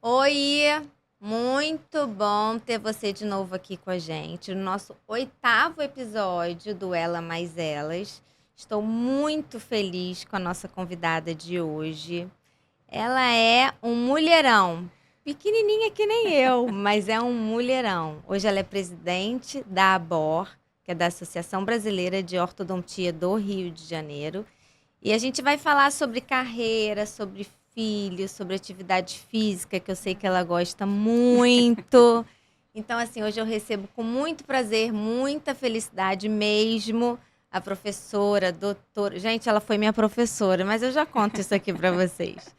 Oi, muito bom ter você de novo aqui com a gente no nosso 8º episódio do Ela Mais Elas. Estou muito feliz com a nossa convidada de hoje. Ela é um mulherão, pequenininha que nem eu, mas é um mulherão. Hoje ela é presidente da ABOR, que é da Associação Brasileira de Ortodontia do Rio de Janeiro. E a gente vai falar sobre carreira, sobre filhos, sobre atividade física, que eu sei que ela gosta muito. Então, assim, hoje eu recebo com muito prazer, muita felicidade mesmo, a professora, a doutora. Gente, ela foi minha professora, mas eu já conto isso aqui para vocês.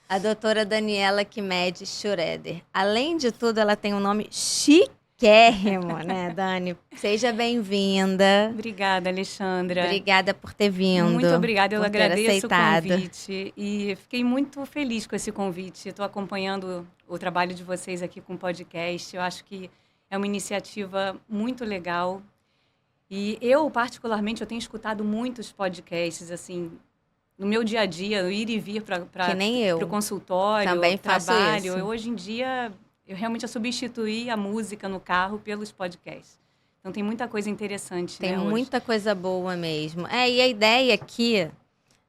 A doutora Daniela Quimed Schroeder. Além de tudo, ela tem um nome chiquérrimo, né, Dani? Seja bem-vinda. Obrigada, Alexandra. Obrigada por ter vindo. Muito obrigada, eu por ter agradeço aceitado. o convite e fiquei muito feliz com esse convite. Estou acompanhando o trabalho de vocês aqui com o podcast. Eu acho que é uma iniciativa muito legal. E eu, particularmente, eu tenho escutado muitos podcasts, assim, no meu dia a dia, no ir e vir para o consultório, também trabalho. faço isso. Hoje em dia, eu realmente substituí a música no carro pelos podcasts. Então, tem muita coisa interessante, Tem né, muita coisa boa mesmo. E a ideia aqui,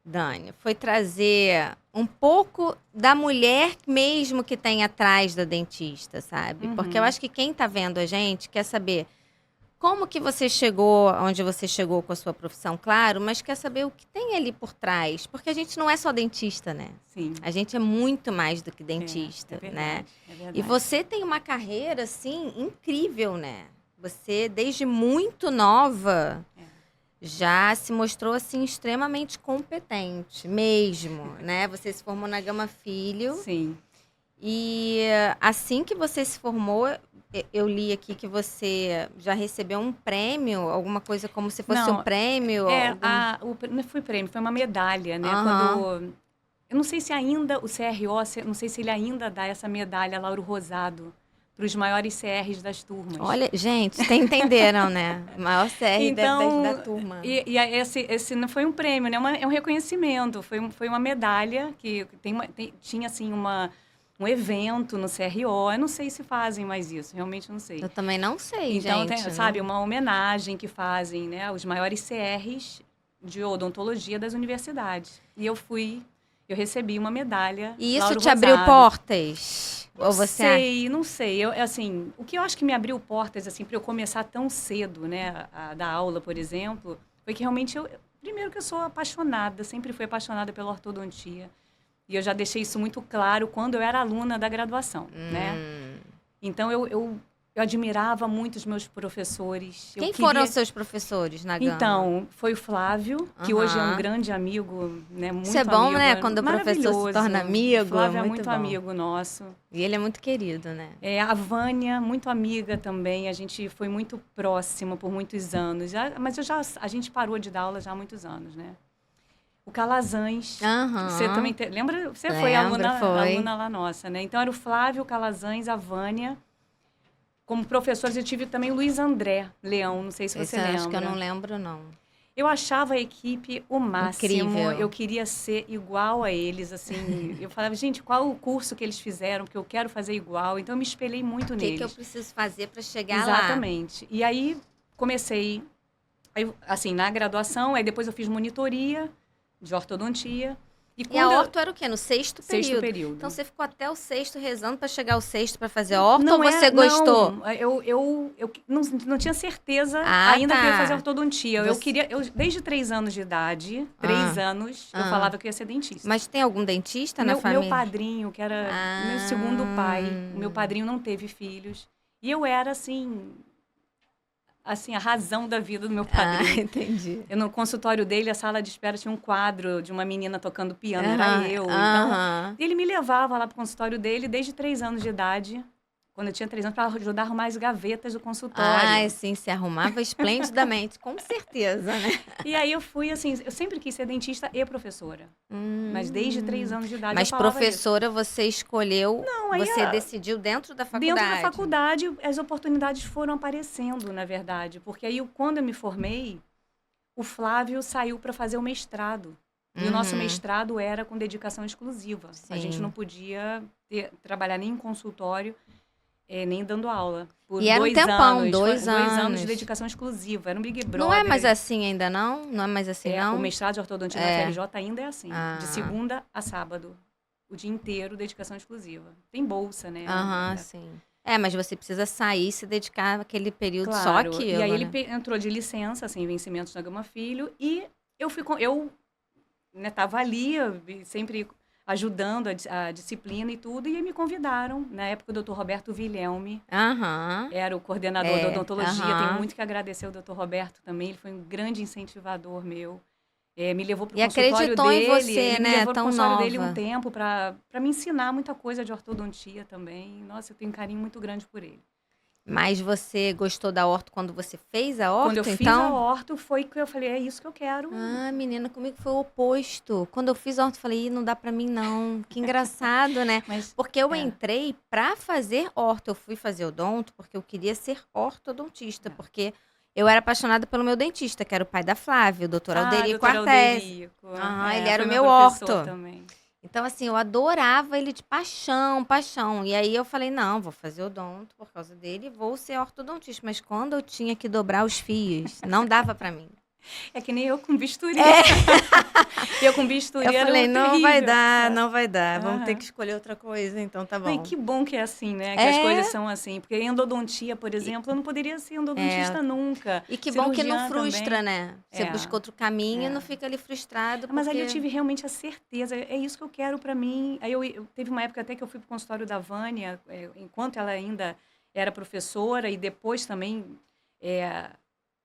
Dani, foi trazer um pouco da mulher mesmo que tem atrás da dentista, sabe? Porque eu acho que quem tá vendo a gente quer saber como que você chegou onde você chegou com a sua profissão, claro, mas quer saber o que tem ali por trás. Porque a gente não é só dentista, né? Sim. A gente é muito mais do que dentista, é verdade, né? É verdade. E você tem uma carreira, assim, incrível, né? Você, desde muito nova, já se mostrou, assim, extremamente competente, mesmo, né? Você se formou na Gama Filho. Sim. E assim que você se formou, eu li aqui que você já recebeu um prêmio, alguma coisa como se fosse um prêmio. Não foi prêmio, foi uma medalha, né? Quando, eu não sei se ainda o CRO, não sei se ele ainda dá essa medalha Lauro Rosado para os maiores CRs das turmas. Olha, gente, vocês entenderam, né? O maior CR então, da turma. E esse não foi um prêmio, né? É um reconhecimento, foi uma medalha que tinha, assim, um evento no CRO. Eu não sei se fazem mais isso, realmente não sei. Eu também não sei, então, gente. Então, sabe, uma homenagem que fazem, né, os maiores CRs de odontologia das universidades. E eu recebi uma medalha. E isso Lauro te abriu Rosado. Portas? Não sei. Assim, o que eu acho que me abriu portas, assim, para eu começar tão cedo, né, a dar aula, por exemplo, foi que realmente primeiro que eu sou apaixonada, sempre fui apaixonada pela ortodontia. E eu já deixei isso muito claro quando eu era aluna da graduação, né? Então, eu admirava muito os meus professores. Quem foram os seus professores na Gama? Então, foi o Flávio, que hoje é um grande amigo, né? Muito Isso é bom, amigo, né? Quando o professor se torna amigo. O Flávio é muito bom. amigo nosso. E ele é muito querido, né? A Vânia, muito amiga também. A gente foi muito próxima por muitos anos. Mas a gente parou de dar aula já há muitos anos, né? O Calazans. Você também lembra? Você foi aluna lá nossa, né? Então, era o Flávio, o Calazans, a Vânia. Como professores, eu tive também o Luiz André Leão, não sei se você lembra. Acho que eu não lembro, não. Eu achava a equipe o máximo. Incrível. Eu queria ser igual a eles, assim. Eu falava, gente, qual o curso que eles fizeram? Porque eu quero fazer igual. Então, eu me espelhei muito neles. O que eu preciso fazer para chegar lá? Exatamente. E aí, comecei, assim, na graduação. Aí, depois eu fiz monitoria de ortodontia. E a orto era o quê? No sexto período? Sexto período. Então, você ficou até o sexto rezando para chegar ao sexto para fazer a orto ou você gostou? Não, eu não tinha certeza ainda que eu ia fazer ortodontia. Desde 3 anos de idade, 3 anos, eu falava que eu ia ser dentista. Mas tem algum dentista na família? Meu padrinho, que era meu segundo pai, meu padrinho não teve filhos. E eu era, assim, a razão da vida do meu padrinho. Entendi. No consultório dele, a sala de espera tinha um quadro de uma menina tocando piano, era eu. Então, ele me levava lá pro consultório dele desde 3 anos de idade, quando eu tinha 3 anos, para ajudar a arrumar as gavetas do consultório. Sim, se arrumava esplendidamente, com certeza, né? E aí eu fui, assim, eu sempre quis ser dentista e professora. Mas desde 3 anos de idade Mas eu falava professora isso. Você escolheu, você decidiu dentro da faculdade? Dentro da faculdade, as oportunidades foram aparecendo, na verdade. Porque aí, quando eu me formei, o Flávio saiu para fazer o mestrado E o nosso Uhum. mestrado era com dedicação exclusiva. A gente Sim. não podia trabalhar nem em consultório, nem dando aula. Por E era um 2 tempão, anos. 2 2 anos de anos. dedicação exclusiva. Era um Big Não é Brother. mais assim ainda, não? Não é mais assim, O não? mestrado de ortodontia na É. FRJ ainda é assim. Ah. De segunda a sábado. O dia inteiro, dedicação exclusiva. Tem bolsa, né? Aham, sim. Mas você precisa sair e se dedicar àquele período só Claro. aquilo, E aí ele né? entrou de licença, assim, vencimentos na Gama Filho. E eu tava ali, sempre ajudando a disciplina e tudo. E aí me convidaram. Na época, o Dr. Roberto Wilhelmi Aham. era o coordenador da odontologia. Tenho aham. muito que agradecer ao Dr. Roberto também. Ele foi um grande incentivador meu. Me levou para o E consultório acreditou em dele. você, Ele me né? levou para o Tão consultório dele um nova. tempo para me ensinar muita coisa de ortodontia também. Nossa, eu tenho um carinho muito grande por ele. Mas você gostou da orto quando você fez a orto, Quando eu fiz então? a orto, foi que eu falei, é isso que eu quero. Ah, menina, comigo foi o oposto. Quando eu fiz orto, eu falei, "Ih, não dá pra mim não. Que engraçado, né? Mas, Porque eu entrei pra fazer orto. Eu fui fazer odonto porque eu queria ser ortodontista. Porque eu era apaixonada pelo meu dentista, que era o pai da Flávia, o doutor Alderico doutor Artese. Alderico. Ele era foi o meu meu professor orto. também. Então, assim, eu adorava ele de paixão, paixão. E aí eu falei, não, vou fazer odonto por causa dele e vou ser ortodontista. Mas quando eu tinha que dobrar os fios, não dava pra mim. É que nem eu com bisturi. Eu com bisturi Eu era falei, não vai terrível. dar, não vai dar. Vamos ter Aham. que escolher outra coisa, então tá Não, e bom. que bom que é assim, né? Que as coisas são assim. Porque endodontia, por exemplo, eu não poderia ser endodontista nunca. E que bom que não Cirurgiã frustra, também. né? Você busca outro caminho e não fica ali frustrado. Mas aí eu porque- tive realmente a certeza, é isso que eu quero para mim. Aí teve uma época até que eu fui para o consultório da Vânia, enquanto ela ainda era professora, e depois também,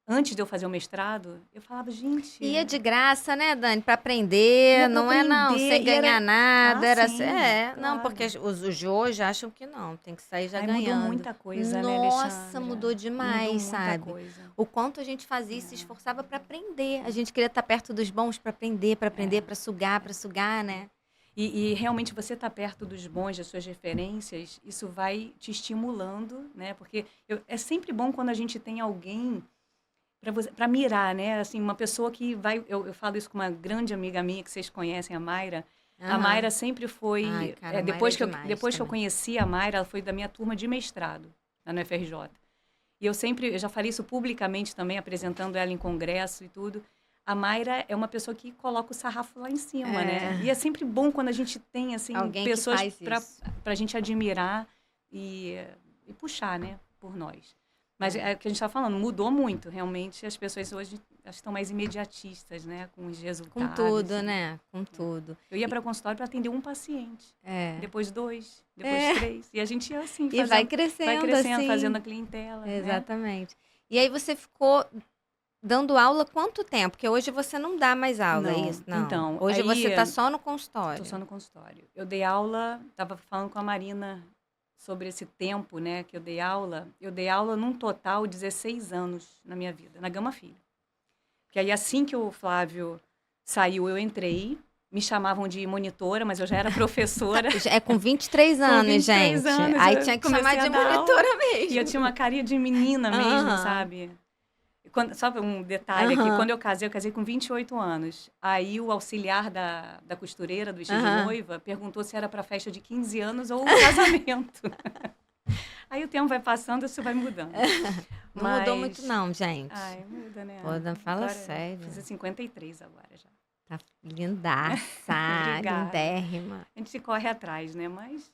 antes de eu fazer o mestrado, eu falava, gente... Ia de graça, né, Dani? Pra aprender, Ia pra não é não, aprender, sem e ganhar nada. Era sim, não, claro. porque os de hoje acham que não, tem que sair já Aí ganhando. mudou muita coisa, né, Nossa, Alexandra? mudou demais, Mudou muita sabe? coisa. O quanto a gente fazia e se esforçava pra aprender. A gente queria estar perto dos bons pra aprender, pra sugar, né? E realmente você estar perto dos bons, das suas referências, isso vai te estimulando, né? Porque é sempre bom quando a gente tem alguém para mirar, né? Assim, uma pessoa que vai... Eu falo isso com uma grande amiga minha que vocês conhecem, a Mayra. A Mayra sempre foi... Ai, cara, a depois Mayra é que demais depois que eu também. conheci a Mayra, ela foi da minha turma de mestrado, lá no FRJ. E eu já falei isso publicamente também, apresentando ela em congresso e tudo. A Mayra é uma pessoa que coloca o sarrafo lá em cima, né? E é sempre bom quando a gente tem, assim, Alguém que pessoas faz isso. para a gente admirar e puxar, né, por nós. Mas é o que a gente está falando, mudou muito. Realmente, as pessoas hoje estão mais imediatistas, né, com os resultados. Com tudo, né? Com tudo. Eu ia para o consultório para atender um paciente. Depois 2, depois 3. E a gente ia assim, E vai crescendo, assim. fazendo a clientela. Exatamente. Né? E aí você ficou dando aula quanto tempo? Porque hoje você não dá mais aula, Não, é isso? Não. então, Hoje aí- você está só no consultório. Estou só no consultório. Eu dei aula, estava falando com a Marina sobre esse tempo, né, que eu dei aula. Eu dei aula num total 16 anos na minha vida, na Gama Filho. Porque aí assim que o Flávio saiu, eu entrei. Me chamavam de monitora, mas eu já era professora. É com 23 anos, 23 gente. anos, Aí eu tinha que comecei chamar de a dar aula. monitora mesmo. E eu tinha uma carinha de menina mesmo, Aham. sabe? Só um detalhe aqui, quando eu casei com 28 anos. Aí o auxiliar da costureira, do vestido de noiva, perguntou se era para festa de 15 anos ou casamento. Aí o tempo vai passando, isso vai mudando. Não mudou muito não, gente. Ai, muda, né? Pô, não fala Agora, sério. Fiz 53 agora já. Tá lindaça, Obrigada. lindérrima. A gente corre atrás, né? Mas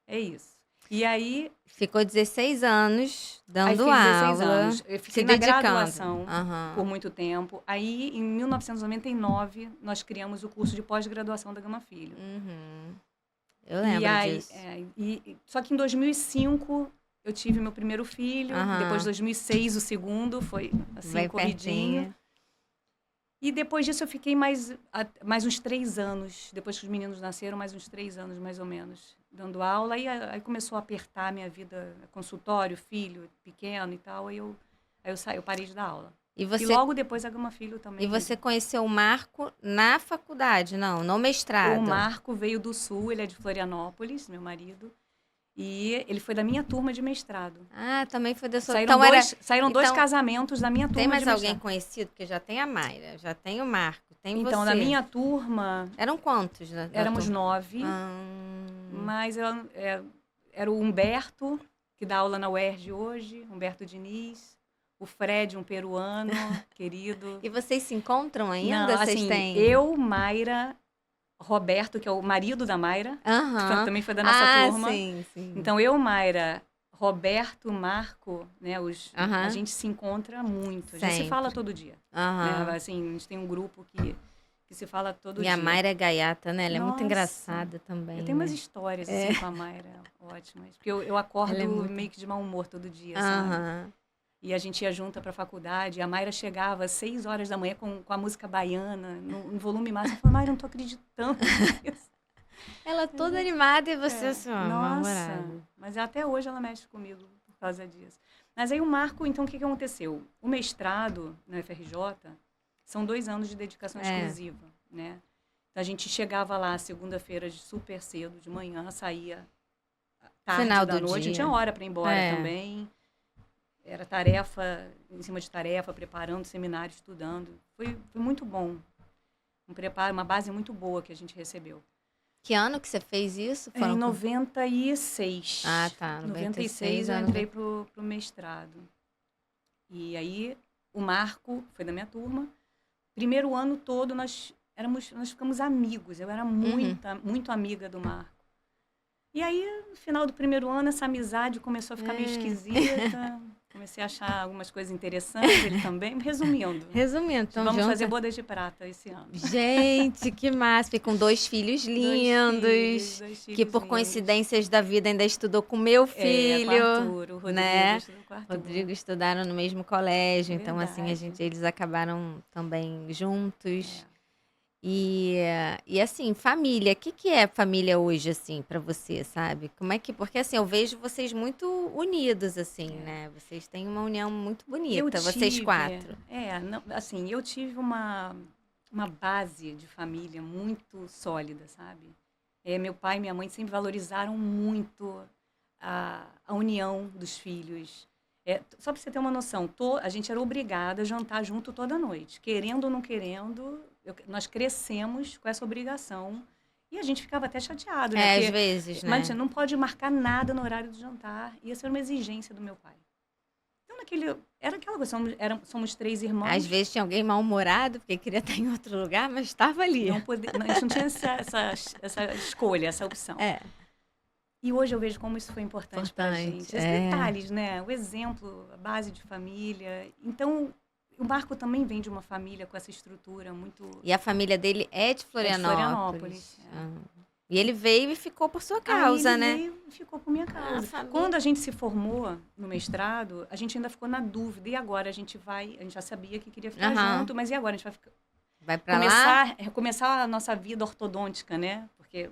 é isso. E aí... Ficou 16 anos Aí dando fiquei 16 aula. anos. Eu fiquei se na dedicando. graduação por muito tempo. Aí, em 1999, nós criamos o curso de pós-graduação da Gama Filho. Eu lembro disso. Só que em 2005, eu tive meu primeiro filho. Depois de 2006, o segundo. Foi assim, Vai corridinho. pertinho. E depois disso, eu fiquei mais uns 3 anos. Depois que os meninos nasceram, mais uns 3 anos, mais ou menos, dando aula. Aí começou a apertar a minha vida, consultório, filho pequeno e tal. Aí eu parei de dar aula. E logo depois a Gama Filho também. E você conheceu o Marco na faculdade, não, no mestrado? O Marco veio do Sul, ele é de Florianópolis, meu marido. E ele foi da minha turma de mestrado. Ah, também foi da sua... Saíram dois casamentos da minha turma de Tem mais mestrado. alguém conhecido? Porque já tem a Mayra, já tem o Marco, tem Então, você. na minha turma, Eram quantos? éramos 9, mas era o Humberto, que dá aula na UERJ hoje, Humberto Diniz, o Fred, um peruano, querido. E vocês se encontram ainda? Não, Vocês assim, têm? eu, Mayra, Roberto, que é o marido da Mayra, que também foi da nossa turma. Sim, sim. Então, eu, Mayra, Roberto, Marco, né, Aham. a gente se encontra muito. A gente se Sempre. fala todo dia. Aham. Né? Assim, a gente tem um grupo que se fala todo E dia. a Mayra é gaiata, né? Ela é muito Nossa. engraçada também. Eu tenho umas né? histórias assim com a Mayra ótimas. Porque eu acordo Ela é muito- meio que de mau humor todo dia, sabe? Aham. E a gente ia junto para a faculdade. E a Mayra chegava às 6 horas da manhã com a música baiana, no volume máximo. Eu falei, Mayra, eu não tô acreditando nisso. Ela toda animada e você assim, ó, Nossa, mal-humorada. mas até hoje ela mexe comigo por causa disso. Mas aí o Marco, então, o que aconteceu? O mestrado na UFRJ são 2 anos de dedicação exclusiva, né? Então, a gente chegava lá segunda-feira super cedo, de manhã, saía tarde Final da do noite, dia. não tinha hora para ir embora também. Era tarefa, em cima de tarefa, preparando seminário, estudando. Foi muito bom. Um preparo, uma base muito boa que a gente recebeu. Que ano que você fez isso? Em 96. Ah, tá. 96 eu entrei pro mestrado. E aí, o Marco foi da minha turma. Primeiro ano todo, nós ficamos amigos. Eu era muito amiga do Marco. E aí, no final do primeiro ano, essa amizade começou a ficar meio esquisita. Comecei a achar algumas coisas interessantes, ele também. Resumindo, então vamos fazer bodas de prata esse ano. Gente, que massa. E com 2 filhos lindos. Dois filhos que por lindos. coincidências da vida ainda estudou com meu filho. Com o Arthur, o Rodrigo né? estudou com o Arthur. Rodrigo estudaram no mesmo colégio, então assim Verdade. eles acabaram também juntos. E assim, família, o que é família hoje assim para você, sabe? Como é que, porque assim, eu vejo vocês muito unidos assim, né? Vocês têm uma união muito bonita, vocês 4. Assim, eu tive uma base de família muito sólida, sabe? Meu pai e minha mãe sempre valorizaram muito a união dos filhos. Só para você ter uma noção, a gente era obrigada a jantar junto toda noite. Querendo ou não querendo, nós crescemos com essa obrigação. E a gente ficava até chateado, né? Às Porque, vezes, né? mas não pode marcar nada no horário do jantar. E essa era uma exigência do meu pai. Então, era aquela coisa, somos 3 irmãos. Às vezes tinha alguém mal-humorado, porque queria estar em outro lugar, mas estava ali. A gente não tinha essa escolha, essa opção. E hoje eu vejo como isso foi importante para a gente. Os detalhes, né? O exemplo, a base de família. Então, o Marco também vem de uma família com essa estrutura muito... E a família dele é de Florianópolis. E ele veio e ficou por sua causa, né? Ele veio e ficou por minha causa. Quando a gente se formou no mestrado, a gente ainda ficou na dúvida. E agora a gente já sabia que queria ficar junto, mas e agora? A gente vai para lá? Começar a nossa vida ortodôntica, né? Porque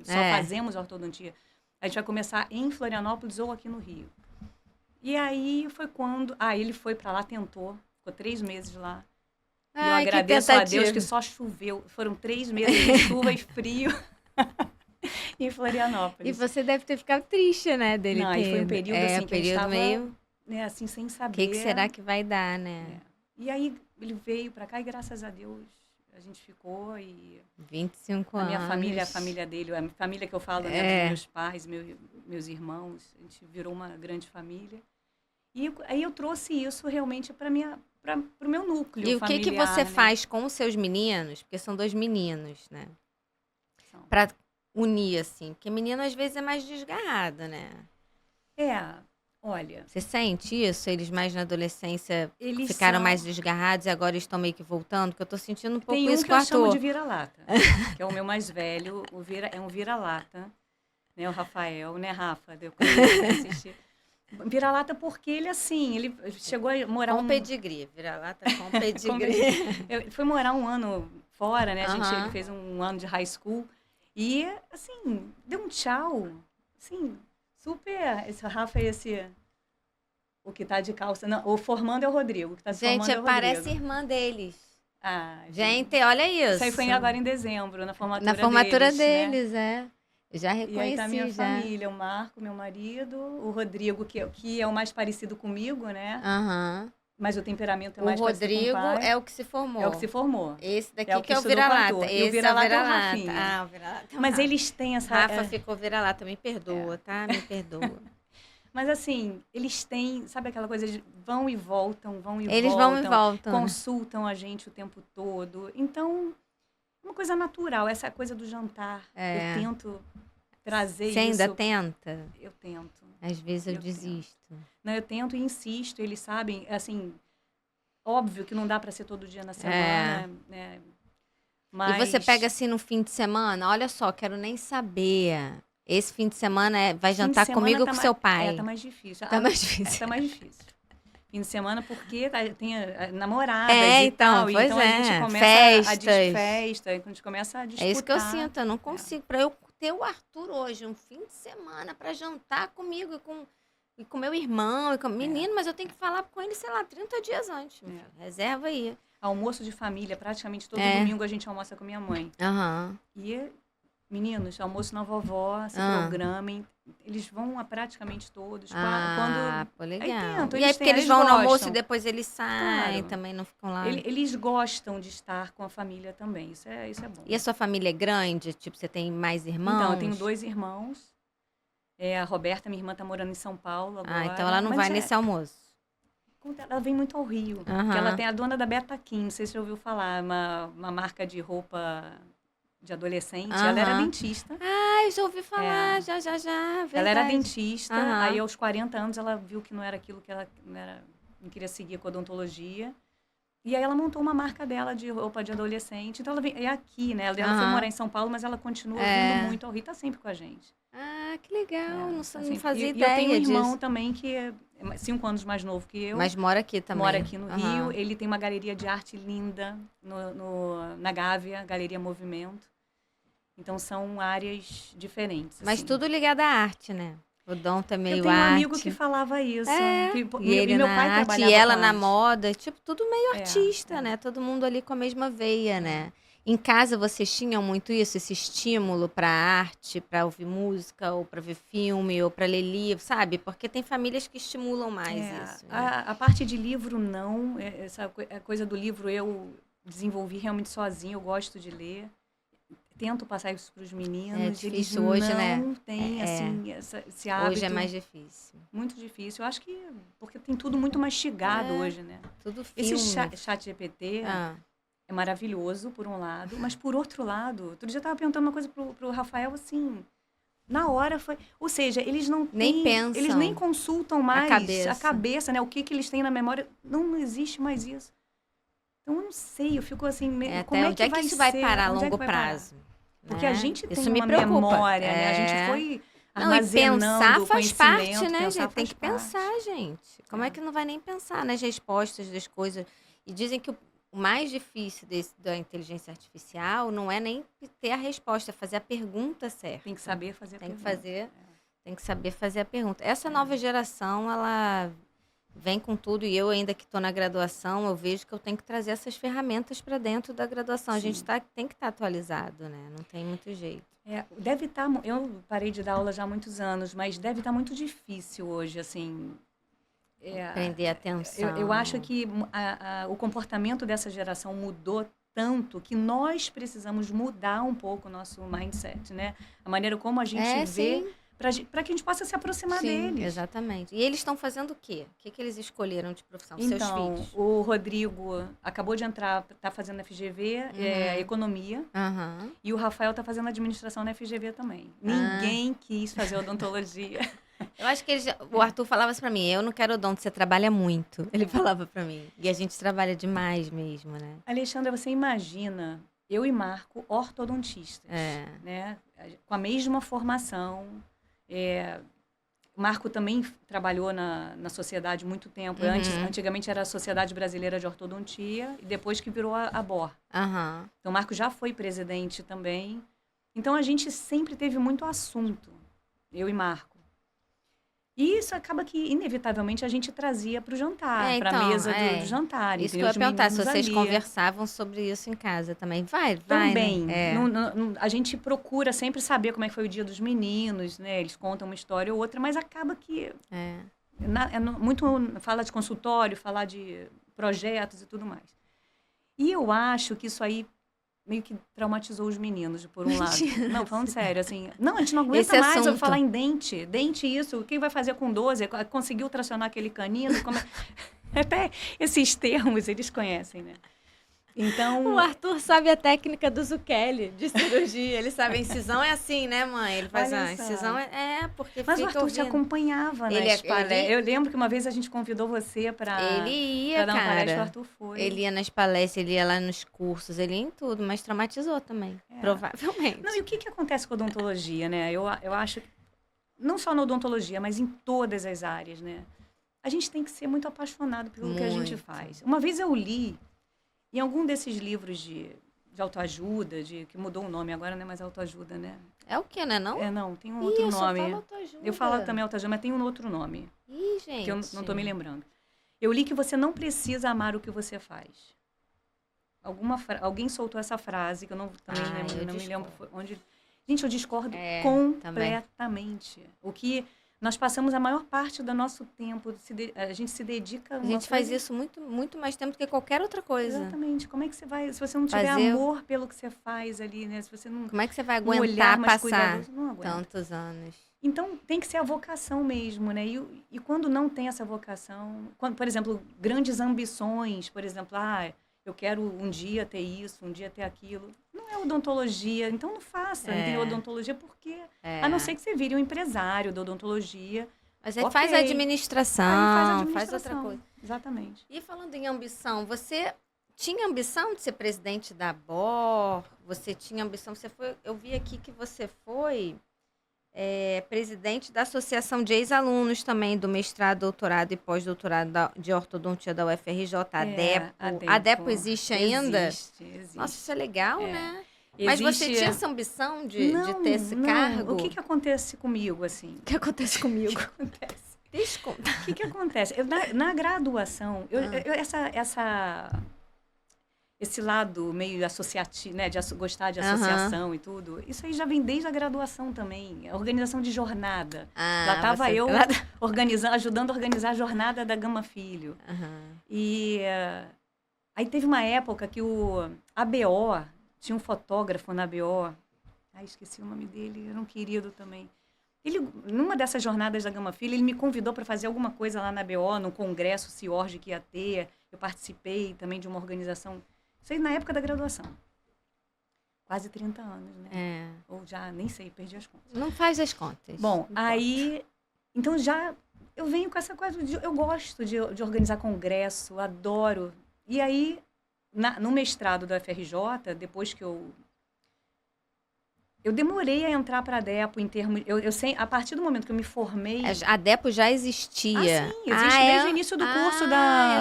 só fazemos ortodontia. A gente vai começar em Florianópolis ou aqui no Rio. E aí foi quando... ele foi para lá, tentou. Ficou 3 meses lá. E eu agradeço a Deus que só choveu. Foram 3 meses de chuva e frio em Florianópolis. E você deve ter ficado triste, né? Dele e foi um período assim que a gente estava meio... né, assim, sem saber. O que será que vai dar, né? E aí ele veio para cá e graças a Deus a gente ficou e... 25 anos. A minha família, a família dele, a família que eu falo, né, dos meus pais, meus irmãos, a gente virou uma grande família. E aí eu trouxe isso realmente para o meu núcleo e familiar. E o que você né? faz com os seus meninos? Porque são 2 meninos, né? Para unir, assim. Porque menino, às vezes, é mais desgarrado, né? Olha... Você sente isso? Eles mais na adolescência ficaram mais desgarrados e agora estão meio que voltando? Porque eu tô sentindo um pouco isso com o Arthur. Tem um que eu chamo de vira-lata, que é o meu mais velho. É um vira-lata, né? O Rafael, né, Rafa? Deu pra assistir. Vira-lata porque ele, assim, ele chegou a morar... Com pedigree, vira-lata com pedigree. Ele foi morar 1 ano fora, né? Ele fez 1 ano de high school. E, assim, deu um tchau, assim... Super, esse Rafa e o que tá de calça, não, o formando é o Rodrigo, o que tá se formando é o Rodrigo. Parece irmã deles. Gente, olha isso. Isso aí foi agora em dezembro, na formatura deles, né? Eu já reconheci, E aí tá a minha família, o Marco, meu marido, o Rodrigo, que é o mais parecido comigo, né? Mas o temperamento é O mais parecido com o Rodrigo pai. é o que se formou. É o que se formou. Esse daqui É o que que é o estudou vira-lata. cantor. E o Esse é o vira-lata é o vira-lata. Rafinha. Ah, o vira-lata é o Mas Rafa. eles têm essa... Rafa ficou vira-lata, me perdoa, tá? Me perdoa. Mas assim, eles têm, sabe aquela coisa de vão e voltam, Eles vão e voltam, né? consultam a gente o tempo todo. Então, é uma coisa natural, essa coisa do jantar. É. Eu tento trazer Você isso. ainda tenta? Eu tento. Às vezes eu Eu desisto. Não, eu tento e insisto, eles sabem, assim, óbvio que não dá para ser todo dia na semana, né? Mas... E você pega assim no fim de semana, olha só, quero nem saber. Esse fim de semana vai Fim de jantar semana comigo ou tá com mais- seu pai? tá mais difícil. Tá mais difícil. Tá mais difícil. Fim de semana porque tem namoradas e então, tal. pois Então a gente é. começa Festas. a gente começa a disputar. É isso que eu sinto, eu não consigo. Pra eu ter o Arthur hoje, um fim de semana, pra jantar comigo e com meu irmão. E com... Menino, mas eu tenho que falar com ele, sei lá, 30 dias antes. meu filho. Reserva aí. Almoço de família, praticamente todo É. domingo a gente almoça com minha mãe. Aham. E, meninos, almoço na vovó, se programem. Eles vão a praticamente todos. Pô, legal. Aí tento, E aí, eles porque têm, eles eles vão no gostam. almoço e depois eles saem, Claro. também não ficam lá. Eles gostam de estar com a família também. Isso é bom. E a sua família é grande? Tipo, você tem mais irmãos? Então, eu tenho 2 irmãos. A Roberta, minha irmã, tá morando em São Paulo agora. então ela não mas vai nesse almoço. Ela vem muito ao Rio. Porque ela tem a dona da Beta Kim, não sei se você ouviu falar, uma marca de roupa de adolescente. Ela era dentista. Eu já ouvi falar, já, verdade. Ela era dentista, Aham. aí aos 40 anos ela viu que não era aquilo que ela não queria seguir com a odontologia. E aí ela montou uma marca dela de roupa de adolescente. Então ela é aqui, né? Ela foi morar em São Paulo, mas ela continua vindo muito ao Rio, tá sempre com a gente. Que legal, não Assim, fazia e ideia eu tenho um irmão disso. também que é 5 anos mais novo que eu. Mas mora aqui também. Mora aqui no Aham. Rio. Ele tem uma galeria de arte linda na Gávea, Galeria Movimento. Então são áreas diferentes. Mas assim. tudo ligado à arte, né? O Dom é meio Eu tenho um arte. amigo que falava isso. E ele meu na pai arte, trabalhava e ela com na arte. moda. Tipo, tudo meio É, artista, né? Todo mundo ali com a mesma veia, né? Em casa vocês tinham muito isso, esse estímulo para arte, para ouvir música, ou para ver filme, ou para ler livro, sabe? Porque tem famílias que estimulam mais isso. Né? A parte de livro, não. Essa coisa do livro eu desenvolvi realmente sozinha. Eu gosto de ler. Tento passar isso para os meninos. É difícil eles hoje, não né? têm, assim, esse hábito. Hoje é mais difícil. Muito difícil. Eu acho que porque tem tudo muito mastigado hoje, né? Tudo filme. Esse chat GPT é maravilhoso, por um lado. Mas, por outro lado, outro dia eu estava perguntando uma coisa pro Rafael, assim... Na hora foi... Ou seja, eles não nem pensam. Eles nem consultam mais a cabeça, né? O que eles têm na memória. Não existe mais isso. Então, eu não sei. Eu fico assim... como até onde é que isso vai parar a longo prazo? Porque a gente tem isso me uma preocupa. memória, né? A gente foi armazenando e pensar faz parte, né, pensar gente? Tem faz que pensar, gente. Como é que não vai nem pensar nas respostas das coisas? E dizem que o mais difícil da inteligência artificial não é nem ter a resposta, é fazer a pergunta certa. Tem que saber fazer a Tem pergunta. Tem que saber fazer a pergunta. Essa nova geração, ela vem com tudo, e eu ainda que estou na graduação, eu vejo que eu tenho que trazer essas ferramentas para dentro da graduação. A gente tem que estar atualizado, né? Não tem muito jeito. Deve estar... Eu parei de dar aula já há muitos anos, mas deve estar muito difícil hoje, assim... Prender atenção. Eu acho que o comportamento dessa geração mudou tanto que nós precisamos mudar um pouco o nosso mindset, né? A maneira como a gente vê, para que a gente possa se aproximar deles. Exatamente. E eles estão fazendo o quê? O que eles escolheram de profissão? Então, seus filhos? o Rodrigo acabou de entrar, está fazendo FGV, economia, e o Rafael está fazendo administração na FGV também. Ninguém quis fazer odontologia. Eu acho que o Arthur falava isso pra mim, eu não quero odonto, você trabalha muito. Ele falava pra mim. E a gente trabalha demais mesmo, né? Alexandra, você imagina, eu e Marco, ortodontistas, né? Com a mesma formação. Marco também trabalhou na sociedade muito tempo. Antigamente era a Sociedade Brasileira de Ortodontia, e depois que virou a BOR. Então, Marco já foi presidente também. Então, a gente sempre teve muito assunto, eu e Marco. E isso acaba que, inevitavelmente, a gente trazia para o jantar, para a mesa do jantar. Isso que eu ia perguntar, se vocês conversavam sobre isso em casa também. Vai, também. Né? A gente procura sempre saber como é que foi o dia dos meninos, né? Eles contam uma história ou outra, mas acaba que muito fala de consultório, fala de projetos e tudo mais. E eu acho que isso aí meio que traumatizou os meninos, por um lado. Não, falando sério, assim... Não, a gente não aguenta mais eu falar em dente. Dente, isso. Quem vai fazer com 12? Conseguiu tracionar aquele canino? Até esses termos eles conhecem, né? Então... O Arthur sabe a técnica do Zucchelli, de cirurgia. Ele sabe, a incisão é assim, né, mãe? Ele faz a incisão, porque mas fica o Arthur ouvindo. te acompanhava nas palestras. Eu lembro que uma vez a gente convidou você para dar uma palestra, o Arthur foi. Ele ia nas palestras, ele ia lá nos cursos, ele ia em tudo, mas traumatizou também, provavelmente. Não, e o que acontece com a odontologia, né? Eu acho que, não só na odontologia, mas em todas as áreas, né? A gente tem que ser muito apaixonado pelo que a gente faz. Uma vez eu li, em algum desses livros de autoajuda, que mudou o nome, agora não é mais autoajuda, né? É o quê, né? Não? Não, tem um outro nome. Eu só falo autoajuda. Eu falo também autoajuda, mas tem um outro nome. Ih, gente. Que eu não estou me lembrando. Eu li que você não precisa amar o que você faz. Alguém soltou essa frase, que eu não me lembro onde. Gente, eu discordo completamente. Também. O que nós passamos a maior parte do nosso tempo, a gente se dedica... A gente faz isso muito, muito mais tempo do que qualquer outra coisa. Exatamente. Como é que você vai... Se você não tiver amor pelo que você faz ali, né? Se você não... Como é que você vai aguentar passar tantos anos? Então, tem que ser a vocação mesmo, né? E quando não tem essa vocação... Quando, por exemplo, grandes ambições, por exemplo, eu quero um dia ter isso, um dia ter aquilo. Não é odontologia, então não faça odontologia, porque a não ser que você vire um empresário da odontologia. Mas aí faz administração, faz outra coisa. Exatamente. E falando em ambição, você tinha ambição de ser presidente da ABOR? Você tinha ambição, eu vi aqui que você foi presidente da Associação de Ex-Alunos também, do mestrado, doutorado e pós-doutorado de ortodontia da UFRJ, a ADEPO existe ainda? Existe. Nossa, isso é legal, né? Mas você tinha essa ambição de ter esse cargo? O que acontece comigo, assim? O que acontece comigo? O que acontece? Deixa eu contar. O que acontece? Na graduação, esse lado meio associativo, né, de gostar de associação e tudo, isso aí já vem desde a graduação também, a organização de jornada. Já estava eu ajudando a organizar a jornada da Gama Filho. E aí teve uma época que o ABO, tinha um fotógrafo na ABO, esqueci o nome dele, era um querido também. Ele, numa dessas jornadas da Gama Filho, ele me convidou para fazer alguma coisa lá na ABO, num congresso CIORG que ia ter, eu participei também de uma organização. Isso aí na época da graduação. Quase 30 anos, né? Ou já, nem sei, perdi as contas. Não faz as contas. Bom, aí... Então, eu venho com essa coisa... Eu gosto de organizar congresso, adoro. E aí, no mestrado da UFRJ, depois que eu demorei a entrar para a ADEPO em termos... Eu sei, a partir do momento que eu me formei... A ADEPO já existia? Sim, existe desde o início do curso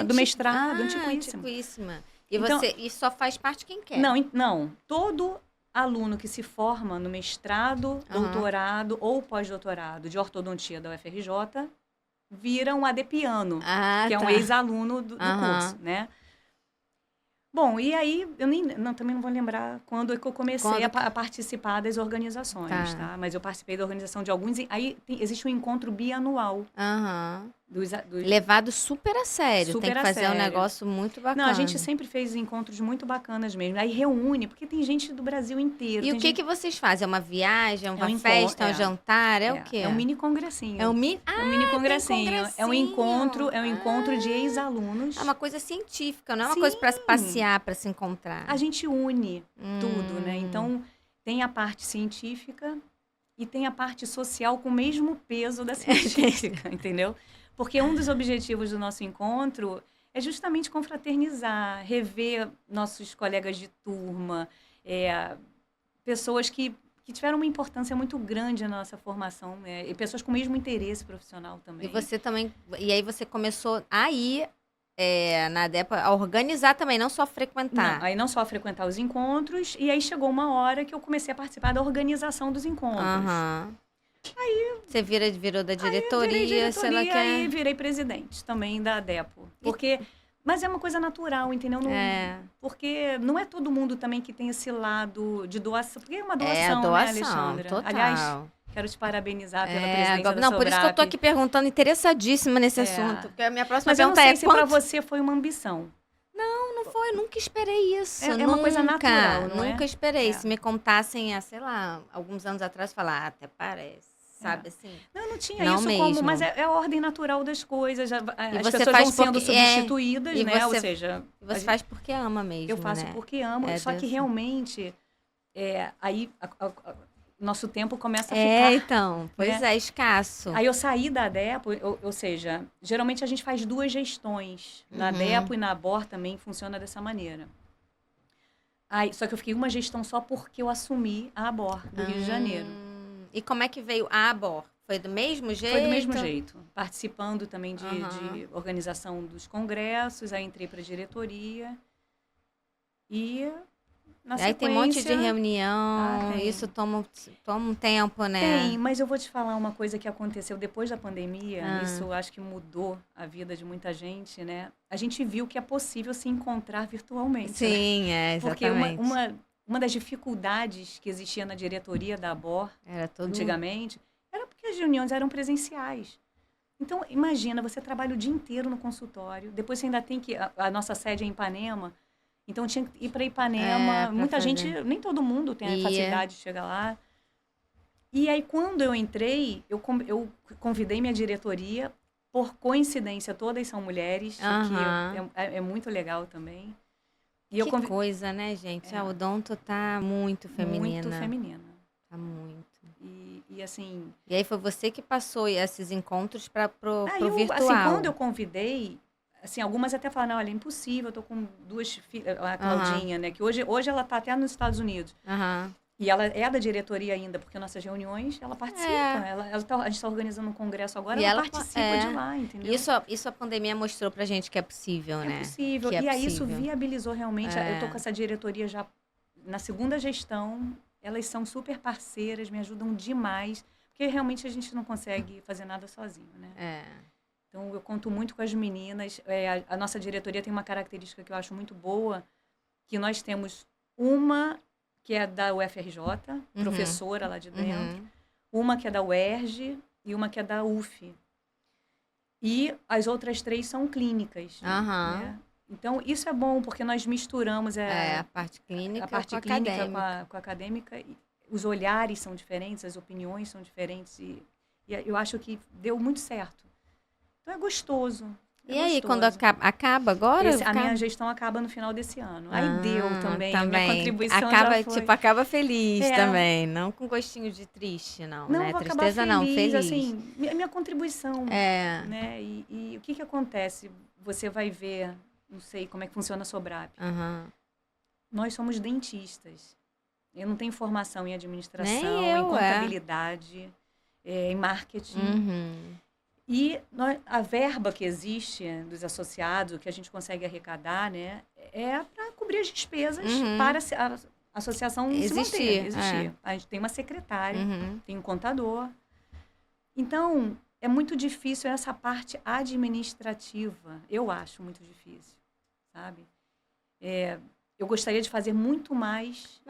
do mestrado, antiquíssima. E você só faz parte quem quer? Não. Todo aluno que se forma no mestrado, doutorado ou pós-doutorado de ortodontia da UFRJ vira um adepiano, que é um ex-aluno do curso, né? Bom, e aí, também não vou lembrar quando que eu comecei a participar das organizações, tá? Mas eu participei da organização de alguns... Aí existe um encontro bianual. Levado super a sério. Tem que fazer um negócio muito bacana. Não, a gente sempre fez encontros muito bacanas mesmo. Aí reúne, porque tem gente do Brasil inteiro. E o que vocês fazem? É uma viagem, uma festa, um jantar? É o quê? É um mini congressinho. É um mini congressinho. É um encontro de ex-alunos. É uma coisa científica, não é uma coisa para se passear, para se encontrar. A gente une tudo, né? Então, tem a parte científica e tem a parte social com o mesmo peso da científica, entendeu? Porque um dos objetivos do nosso encontro é justamente confraternizar, rever nossos colegas de turma, pessoas que tiveram uma importância muito grande na nossa formação, né? E pessoas com o mesmo interesse profissional também. E você também... E aí você começou a ir na ADEPO a organizar também, não só frequentar. Não, aí não só frequentar os encontros, e aí chegou uma hora que eu comecei a participar da organização dos encontros. Aí você virou da diretoria, sei lá que aí virei presidente também da ADEPO. Mas é uma coisa natural, entendeu? Porque não é todo mundo também que tem esse lado de doação. Porque é uma doação, né, Alexandra? Total. Aliás, quero te parabenizar pela presidência da não, por isso que eu tô Sobrap. aqui perguntando, interessadíssima nesse assunto. Porque a minha próxima Mas eu não pergunta sei é se para quanto... você foi uma ambição. Não foi, eu nunca esperei isso. É uma coisa natural, não é? Nunca esperei. É. Se me contassem, sei lá, alguns anos atrás, falar, até parece, sabe assim? Não, eu não tinha Não isso mesmo. como... Mas é a ordem natural das coisas. As você pessoas faz vão sendo porque- substituídas, e né? Ou você- seja... E você faz porque ama mesmo, Eu faço né? porque amo, só que Deus. realmente aí nosso tempo começa a É, ficar... então, pois né? é, escasso. Aí eu saí da Adepo, ou seja, geralmente a gente faz 2 gestões. Na Adepo e na Abor também funciona dessa maneira. Aí, só que eu fiquei uma gestão só porque eu assumi a Abor do Rio de Janeiro. E como é que veio a Abor? Foi do mesmo jeito? Foi do mesmo jeito. Participando também de Aham. organização dos congressos, aí entrei para a diretoria. E na Aí tem um monte de sequência... reunião, tem. isso toma um tempo, né? Tem, mas eu vou te falar uma coisa que aconteceu depois da pandemia. Ah. Isso acho que mudou a vida de muita gente, né? A gente viu que é possível se encontrar virtualmente. Né? Sim, Porque exatamente. uma das dificuldades que existia na diretoria da Abor, Era todo antigamente, era porque as reuniões eram presenciais. Então, imagina, você trabalha o dia inteiro no consultório, depois você ainda tem que... A nossa sede é em Ipanema, então tinha que ir para Ipanema. pra Muita fazer. gente, nem todo mundo tem a Ia. facilidade de chegar lá. E aí, quando eu entrei, eu convidei minha diretoria, por coincidência, todas são mulheres, Aham. que é muito legal também. E Que coisa, né, gente? A Odonto tá muito feminina. Muito feminina. Tá muito. E assim... E aí foi você que passou esses encontros pro eu, virtual. assim, quando eu convidei, assim, algumas até falaram, olha, é impossível, eu tô com 2 filhas, a Claudinha, né, que hoje ela tá até nos Estados Unidos. Aham. E ela é da diretoria ainda, porque nossas reuniões, ela participa. A gente está organizando um congresso agora, E ela ela participa de lá, entendeu? Isso a pandemia mostrou pra gente que é possível, né? É possível. Que é E aí isso possível. viabilizou realmente. Eu tô com essa diretoria já na segunda gestão. Elas são super parceiras, me ajudam demais. Porque realmente a gente não consegue fazer nada sozinho, né? Então, eu conto muito com as meninas. A nossa diretoria tem uma característica que eu acho muito boa, que nós temos uma que é da UFRJ, professora lá de dentro, uma que é da UERJ e uma que é da UF. E as outras 3 são clínicas. Né? Então, isso é bom, porque nós misturamos a parte clínica, com a acadêmica. com a acadêmica. Os olhares são diferentes, as opiniões são diferentes. E eu acho que deu muito certo. Então, é gostoso. E aí, quando acaba agora? A minha gestão acaba no final desse ano. Aí deu também. A minha contribuição acaba, já foi. Tipo, acaba feliz também. Não com gostinho de triste, não, né? Vou Tristeza acabar não, feliz. Assim, minha contribuição. Né? E o que acontece? Você vai ver, não sei como é que funciona a Sobrap. Nós somos dentistas. Eu não tenho formação em administração, em contabilidade, em marketing. E a verba que existe dos associados, que a gente consegue arrecadar, né, é para cobrir as despesas para a associação se manter, existir. A gente tem uma secretária, tem um contador. Então, é muito difícil essa parte administrativa. Eu acho muito difícil, sabe? Eu gostaria de fazer muito mais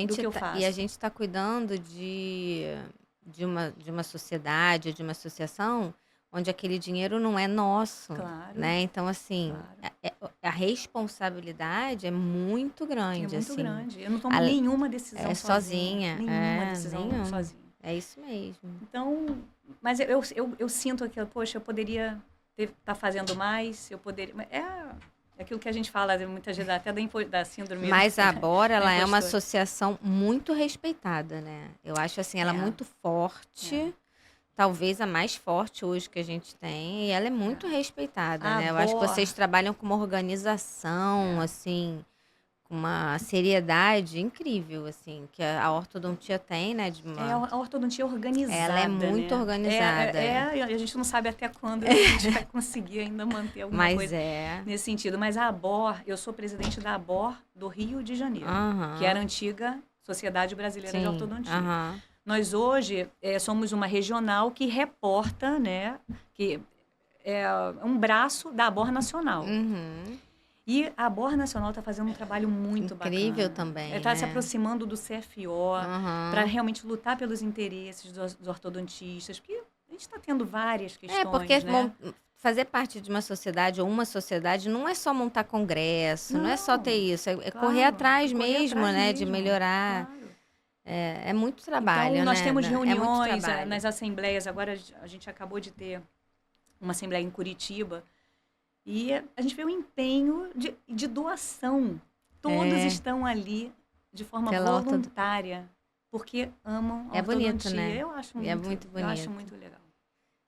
do que eu faço. E a gente está cuidando de uma sociedade, de uma associação onde aquele dinheiro não é nosso, né? Então, assim, a responsabilidade é muito grande. É muito assim. grande. Eu não tomo nenhuma decisão sozinha. Nenhuma decisão sozinha. É isso mesmo. Então, mas eu sinto que, poxa, eu poderia estar fazendo mais, eu poderia... É aquilo que a gente fala muitas vezes, até da síndrome... Mas a Abor, ela é uma associação muito respeitada, né? Eu acho, assim, ela muito forte... Talvez a mais forte hoje que a gente tem. E ela é muito respeitada, né? Eu acho que vocês trabalham com uma organização, assim, com uma seriedade incrível, assim, que a ortodontia tem, né? A ortodontia é organizada, ela é muito organizada. E a gente não sabe até quando a gente vai conseguir ainda manter alguma coisa nesse sentido. Mas a Abor, eu sou presidente da Abor do Rio de Janeiro, que era a antiga Sociedade Brasileira de Ortodontia. Nós hoje somos uma regional que reporta, né, que é um braço da Abor Nacional. E a Abor Nacional está fazendo um trabalho muito Incrível bacana. também, Está se né? aproximando do CFO Aham. para realmente lutar pelos interesses dos ortodontistas, porque a gente está tendo várias Porque questões, né? fazer parte de uma sociedade ou uma sociedade não é só montar congresso, não é só ter Não, isso, é correr claro, atrás correr mesmo, atrás né? De mesmo, melhorar. claro. É muito Então, trabalho, nós né? temos É muito reuniões trabalho. nas assembleias. Agora, a gente acabou de ter uma assembleia em Curitiba. E a gente vê o empenho de doação. Todos É, estão ali de forma pela voluntária, porque amam a É bonito, ortodontia. né? É muito Eu acho bonito. muito legal.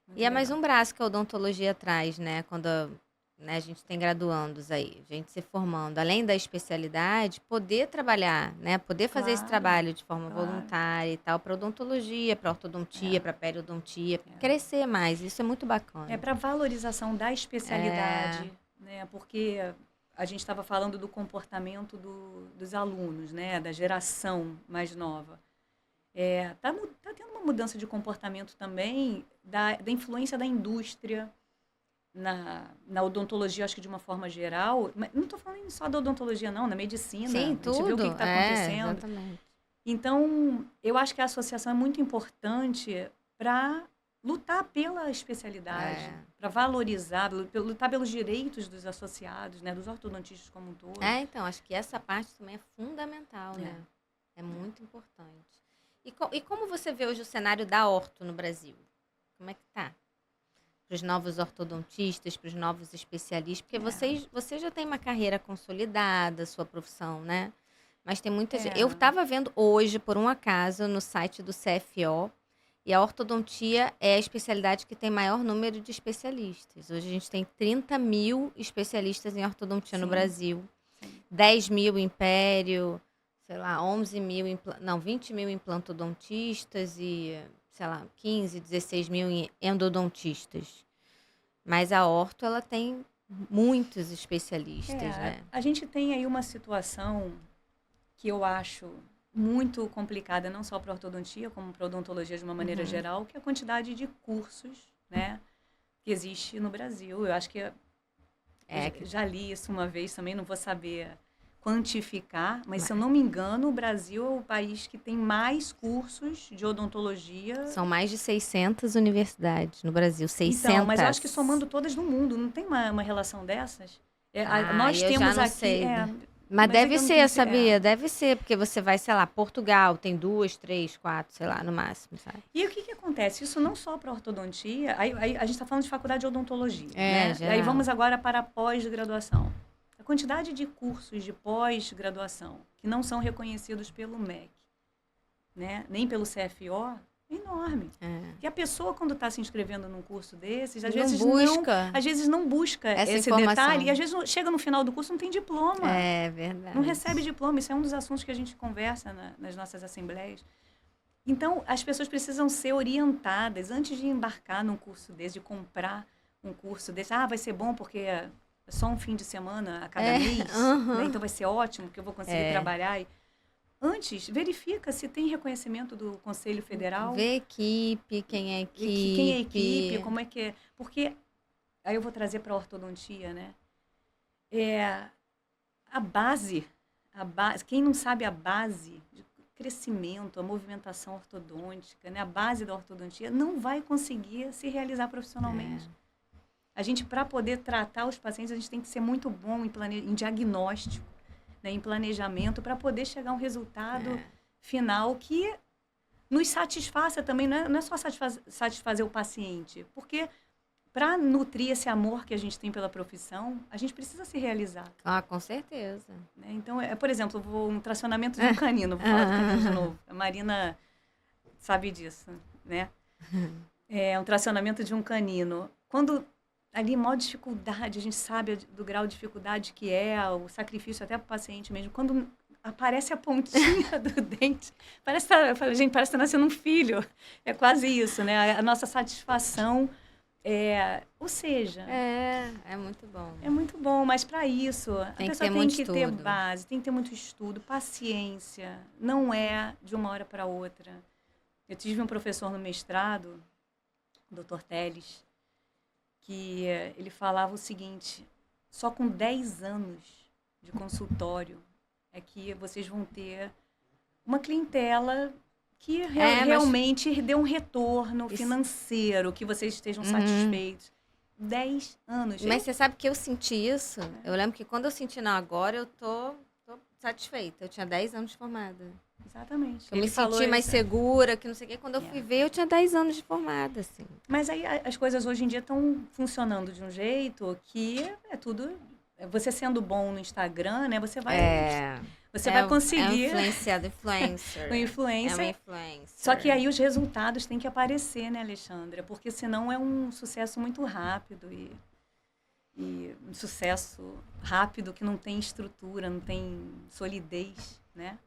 E Muito é mais legal. um braço que a odontologia traz, né? Quando né, a gente tem graduandos aí, gente se formando. Além da especialidade, poder trabalhar, né? Poder fazer esse Claro, trabalho de forma claro. voluntária e tal, para odontologia, para ortodontia, para periodontia, crescer mais. Isso é muito bacana. É para valorização da especialidade, né? Porque a gente estava falando do comportamento dos alunos, né? Da geração mais nova. Tá tendo uma mudança de comportamento também da influência da indústria na odontologia, acho que de uma forma geral. Mas não estou falando só da odontologia, não, na medicina. Sim, A gente vê o que tudo. está acontecendo. Exatamente. Então, eu acho que a associação é muito importante para lutar pela especialidade, para valorizar, lutar pelos direitos dos associados, né, dos ortodontistas como um todo. Então, acho que essa parte também é fundamental, né? É muito importante. E como você vê hoje o cenário da orto no Brasil? Como é que tá? Para os novos ortodontistas, para os novos especialistas, porque você já tem uma carreira consolidada, sua profissão, né? Mas tem muita gente. Eu estava vendo hoje, por um acaso, no site do CFO, e a ortodontia é a especialidade que tem maior número de especialistas. Hoje a gente tem 30 mil especialistas em ortodontia no Brasil, 10 mil império, sei lá, 11 mil, 20 mil implantodontistas e, sei lá, 15, 16 mil endodontistas. Mas a orto, ela tem muitos especialistas, né? A gente tem aí uma situação que eu acho muito complicada, não só para ortodontia, como para odontologia de uma maneira geral, que é a quantidade de cursos, né, que existe no Brasil. Eu acho que eu já li isso uma vez também, não vou saber quantificar, mas se eu não me engano, o Brasil é o país que tem mais cursos de odontologia. São mais de 600 universidades no Brasil, 600. Então, mas eu acho que somando todas no mundo, não tem uma relação dessas? Nós eu temos já não aqui... sei. Mas deve ser, sabia? Deve ser, porque você vai, sei lá, Portugal, tem 2, 3, 4, sei lá, no máximo, sabe? E o que acontece? Isso não só para ortodontia, aí a gente está falando de faculdade de odontologia, né? Geral. Aí vamos agora para a pós-graduação. A quantidade de cursos de pós-graduação que não são reconhecidos pelo MEC, né? Nem pelo CFO, é enorme. E a pessoa, quando está se inscrevendo num curso desses, às vezes não busca esse detalhe, e às vezes chega no final do curso e não tem diploma. É verdade. Não recebe diploma. Isso é um dos assuntos que a gente conversa nas nossas assembleias. Então, as pessoas precisam ser orientadas antes de embarcar num curso desse, de comprar um curso desse. Vai ser bom porque é só um fim de semana a cada mês, né? Então vai ser ótimo, porque eu vou conseguir trabalhar. Antes, verifica se tem reconhecimento do Conselho Federal. Vê equipe, quem é equipe. Quem é equipe, como é que é. Porque, aí eu vou trazer para a ortodontia, né? A base, quem não sabe a base de crescimento, a movimentação ortodôntica, né? A base da ortodontia, não vai conseguir se realizar profissionalmente. A gente, para poder tratar os pacientes, a gente tem que ser muito bom em diagnóstico, né, em planejamento, para poder chegar a um resultado final que nos satisfaça também. Não é só satisfazer o paciente, porque para nutrir esse amor que a gente tem pela profissão, a gente precisa se realizar. Com certeza. Né? Então, por exemplo, um tracionamento de um canino, vou falar do canino de novo. A Marina sabe disso, né? Um tracionamento de um canino. Quando ali, maior dificuldade, a gente sabe do grau de dificuldade que o sacrifício até para o paciente mesmo. Quando aparece a pontinha do dente, parece que está nascendo um filho. É quase isso, né? A nossa satisfação, ou seja... É muito bom. É muito bom, mas para isso, a pessoa tem que ter base, tem que ter muito estudo, paciência. Não é de uma hora para outra. Eu tive um professor no mestrado, o Dr. Teles, que ele falava o seguinte: só com 10 anos de consultório é que vocês vão ter uma clientela que realmente dê um retorno financeiro, que vocês estejam satisfeitos. 10 anos. Mas você sabe que eu senti isso? Eu lembro que quando eu senti, não, agora eu tô satisfeita. Eu tinha 10 anos de formada. Exatamente. Eu me senti mais segura, que não sei o quê. Quando eu fui ver, eu tinha 10 anos de formada, assim. Mas aí as coisas hoje em dia estão funcionando de um jeito que é tudo... Você sendo bom no Instagram, né? Você vai... Você vai conseguir... É um influencer. Um influencer. É uma influencer. Só que aí os resultados têm que aparecer, né, Alexandra? Porque senão é um sucesso muito rápido e um sucesso rápido que não tem estrutura, não tem solidez, né?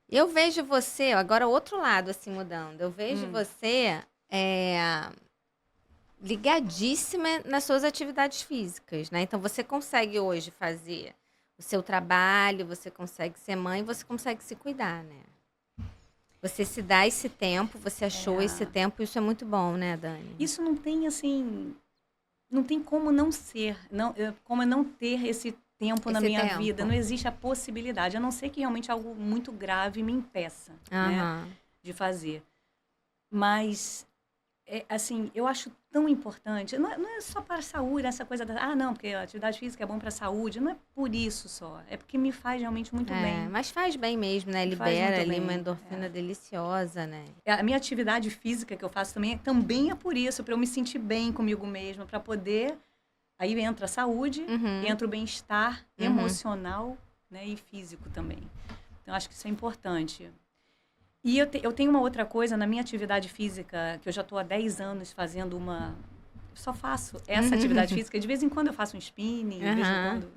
Eu vejo você, agora o outro lado, assim, mudando. Eu vejo você ligadíssima nas suas atividades físicas, né? Então, você consegue hoje fazer o seu trabalho, você consegue ser mãe, você consegue se cuidar, né? Você se dá esse tempo, você achou esse tempo, isso é muito bom, né, Dani? Isso não tem, assim... Não tem como não ser, como não ter esse tempo na minha vida. Não existe a possibilidade, a não ser que realmente algo muito grave me impeça, né, de fazer. Mas, assim, eu acho tão importante. Não é só para a saúde, essa coisa não, porque a atividade física é bom para a saúde. Não é por isso só. É porque me faz realmente muito bem. Mas faz bem mesmo, né? Libera ali uma endorfina deliciosa, né? A minha atividade física que eu faço também é por isso, para eu me sentir bem comigo mesma, para poder... Aí entra a saúde, entra o bem-estar emocional, né, e físico também. Então, acho que isso é importante. E eu tenho uma outra coisa na minha atividade física, que eu já estou há 10 anos fazendo eu só faço essa atividade física. De vez em quando eu faço um spinning, de vez em quando.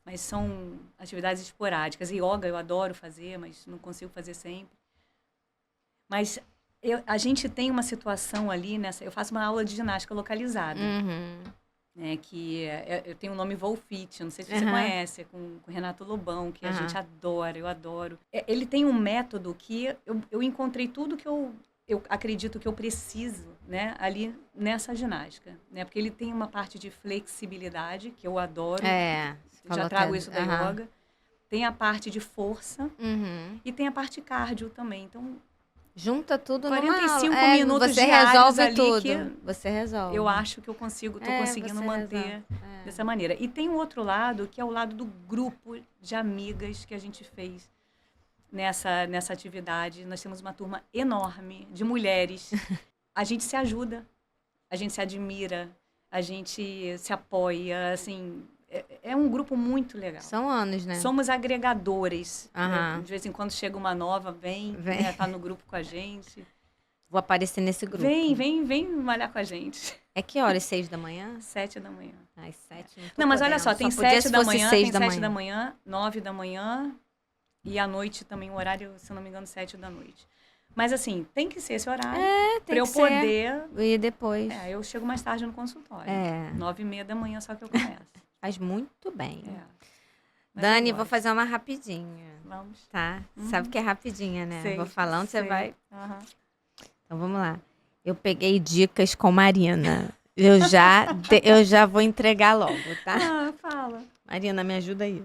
Mas são atividades esporádicas. Yoga eu adoro fazer, mas não consigo fazer sempre. Mas a gente tem uma situação ali, eu faço uma aula de ginástica localizada. Né, que eu tenho o nome Volfit, não sei se você conhece, com o Renato Lobão, que a gente adora, eu adoro. Ele tem um método que eu encontrei tudo que eu acredito que eu preciso, né, ali nessa ginástica, né, porque ele tem uma parte de flexibilidade, que eu adoro, já trago isso da yoga, tem a parte de força e tem a parte cardio também, então... Junta tudo 45 minutos você diários resolve ali tudo. que você resolve. Eu acho que eu tô conseguindo manter dessa maneira. E tem um outro lado, que é o lado do grupo de amigas que a gente fez nessa atividade. Nós temos uma turma enorme de mulheres. A gente se ajuda, a gente se admira, a gente se apoia, assim... É um grupo muito legal. São anos, né? Somos agregadores. Né? De vez em quando chega uma nova, vem. Né? Tá no grupo com a gente. Vou aparecer nesse grupo. Vem malhar com a gente. É que horas? 6 da manhã? 7 da manhã. Às 7 não, mas olha só, tem 7 da manhã, tem 7 da manhã, 9 da manhã e à noite também, o horário, se eu não me engano, 7 da noite. Mas assim, tem que ser esse horário para eu poder... E depois? Eu chego mais tarde no consultório. 9h30 da manhã só que eu começo. Faz muito bem. Dani, vou fazer uma rapidinha. Vamos. Tá? Sabe que é rapidinha, né? Sei, vou falando, você vai... Então, vamos lá. Eu peguei dicas com Marina. Eu já vou entregar logo, tá? Fala. Marina, me ajuda aí.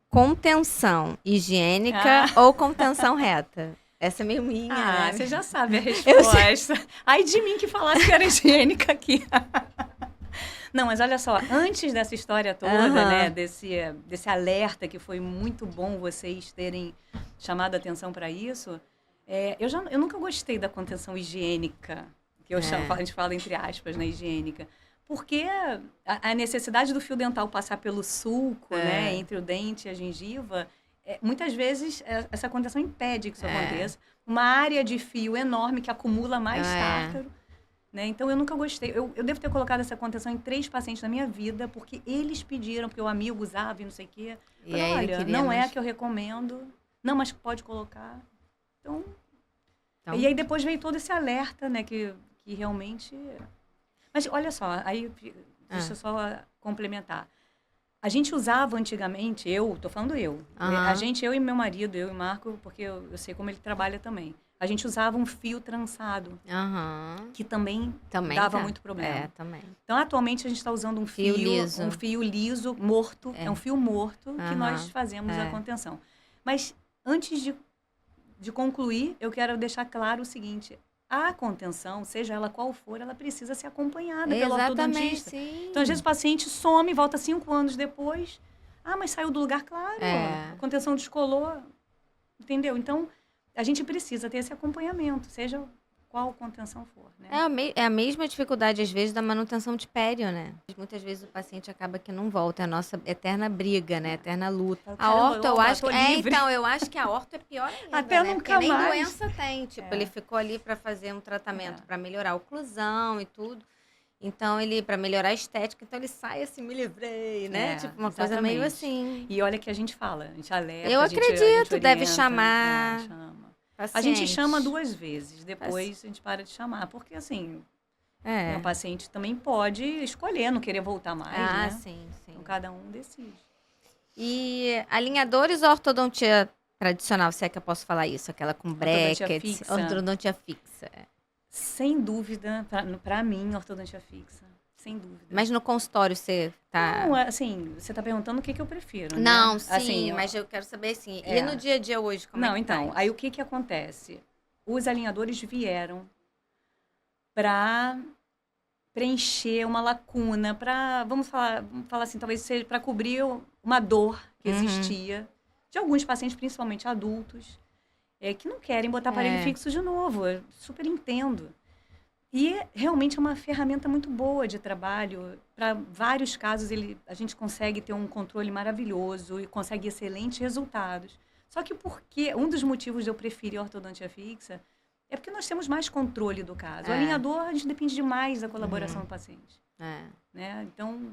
Contenção higiênica ou contenção reta? Essa é meio minha, né? Você já sabe a resposta. Ai de mim que falasse que era higiênica aqui. Não, mas olha só, antes dessa história toda, né, desse alerta, que foi muito bom vocês terem chamado a atenção para isso, eu nunca gostei da contenção higiênica, que a gente fala entre aspas, né, higiênica, porque a necessidade do fio dental passar pelo sulco, né, entre o dente e a gengiva, muitas vezes essa contenção impede que isso aconteça. Uma área de fio enorme que acumula mais tártaro. Né? Então, eu nunca gostei. Eu devo ter colocado essa contenção em 3 pacientes na minha vida, porque eles pediram, porque o amigo usava e não sei o quê. E falei, olha, não é a que eu recomendo. Não, mas pode colocar. Então... E aí depois veio todo esse alerta, né? Que realmente... Mas olha só, aí deixa eu só complementar. A gente usava antigamente, tô falando eu, Aham. eu e meu marido, eu e Marco, porque eu sei como ele trabalha também. A gente usava um fio trançado, Aham. que também Também dava tá. muito problema. É, também. Então, atualmente, a gente está usando Fio liso. um fio liso, morto. É um fio morto que nós Aham. fazemos a contenção. Mas, antes de concluir, eu quero deixar claro o seguinte. A contenção, seja ela qual for, ela precisa ser acompanhada pelo Exatamente, ortodontista. sim. Então, às vezes, o paciente some, volta 5 anos depois. Ah, mas saiu do lugar, claro. A contenção descolou. Entendeu? Então, a gente precisa ter esse acompanhamento, seja qual contenção for, né? É a mesma dificuldade, às vezes, da manutenção de pério, né? Muitas vezes o paciente acaba que não volta. É a nossa eterna briga, né? Eterna luta. A orto, eu acho que... então, eu acho que a orto é pior ainda, Até né? nunca Porque nem mais. doença tem. Tipo, ele ficou ali para fazer um tratamento para melhorar a oclusão e tudo. Então, para melhorar a estética, então ele sai assim, me livrei, né? Tipo, uma coisa meio assim. E olha que a gente fala, a gente alerta, eu acredito, a gente orienta, deve chamar... chama. Paciente. A gente chama 2 vezes, depois a gente para de chamar. Porque, assim, o paciente também pode escolher, não querer voltar mais, né? Sim. Então, cada um decide. E alinhadores ou ortodontia tradicional, se é que eu posso falar isso? Aquela com brackets, ortodontia fixa. Sem dúvida, para mim, ortodontia fixa. Sem dúvida. Mas no consultório você tá... Não, assim, você tá perguntando o que eu prefiro, né? Não, sim, assim, mas eu quero saber, assim, e no dia a dia hoje, como é que então, faz? aí o que acontece? Os alinhadores vieram para preencher uma lacuna, para, vamos falar assim, talvez seja para cobrir uma dor que existia de alguns pacientes, principalmente adultos, que não querem botar aparelho fixo de novo. Eu super entendo. E realmente é uma ferramenta muito boa de trabalho. Para vários casos, a gente consegue ter um controle maravilhoso e consegue excelentes resultados. Só que um dos motivos de eu preferir a ortodontia fixa é porque nós temos mais controle do caso. O alinhador, a gente depende demais da colaboração do paciente. Né? Então,